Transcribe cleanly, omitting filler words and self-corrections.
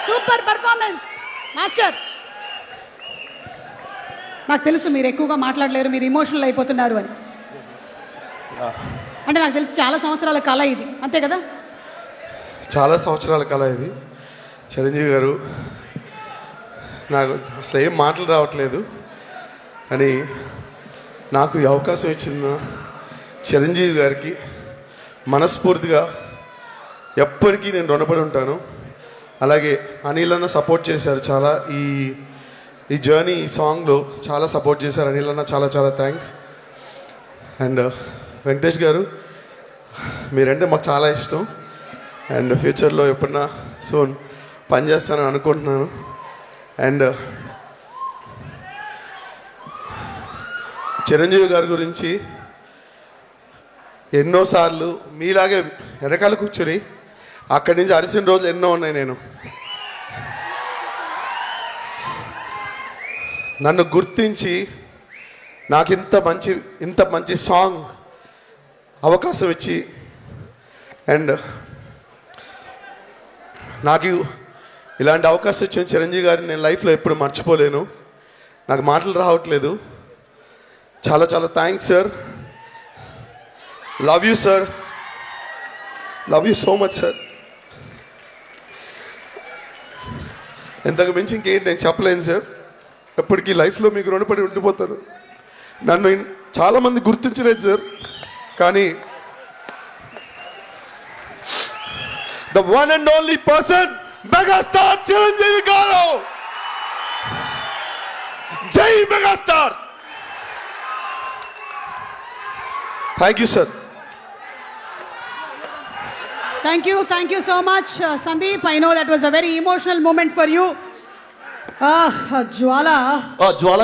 Super performance master. నాకు తెలుసు మీరు ఎక్కువగా మాట్లాడలేరు, మీరు ఇమోషనల్ అయిపోతున్నారు అని. అంటే నాకు తెలిసి చాలా సంవత్సరాల కళ ఇది, అంతే కదా? చాలా సంవత్సరాల కళ ఇది. చిరంజీవి గారు, నాకు అసలు ఏం మాటలు రావట్లేదు, కానీ నాకు ఈ అవకాశం ఇచ్చిన చిరంజీవి గారికి మనస్ఫూర్తిగా ఎప్పటికీ నేను రుణపడి ఉంటాను. అలాగే అనిల్ అన్న సపోర్ట్ చేశారు చాలా, ఈ జర్నీ, ఈ సాంగ్లో చాలా సపోర్ట్ చేశారు అనిల్ అన్న, చాలా చాలా థ్యాంక్స్. అండ్ వెంకటేష్ గారు, మీరంటే మాకు చాలా ఇష్టం. అండ్ ఫ్యూచర్లో ఎప్పుడన్నా సోన్ పనిచేస్తానని అనుకుంటున్నాను. అండ్ చిరంజీవి గారి గురించి ఎన్నోసార్లు మీలాగే వెనకాల కూర్చొని అక్కడి నుంచి అరిసిన రోజులు ఎన్నో ఉన్నాయి. నేను నన్ను గుర్తించి నాకు ఇంత మంచి సాంగ్ అవకాశం ఇచ్చి, అండ్ నాకు ఇలాంటి అవకాశం ఇచ్చిన చిరంజీవి గారిని నేను లైఫ్లో ఎప్పుడు మర్చిపోలేను. నాకు మాటలు రావట్లేదు. చాలా చాలా thanks sir. Love you sir, love you so much sir. ఎంతకు మించి ఇంకేంటి నేను చెప్పలేను సార్. ఎప్పటికీ లైఫ్లో మీకు రుణపడి ఉండిపోతాను. నన్ను చాలామంది గుర్తించలేదు సార్, కానీ the one and only person, megastar Chiranjeevi garu. Jai megastar. Thank you sir. Thank you so much, Sandeep. I know that was a very emotional moment for you. Jwala. Jwala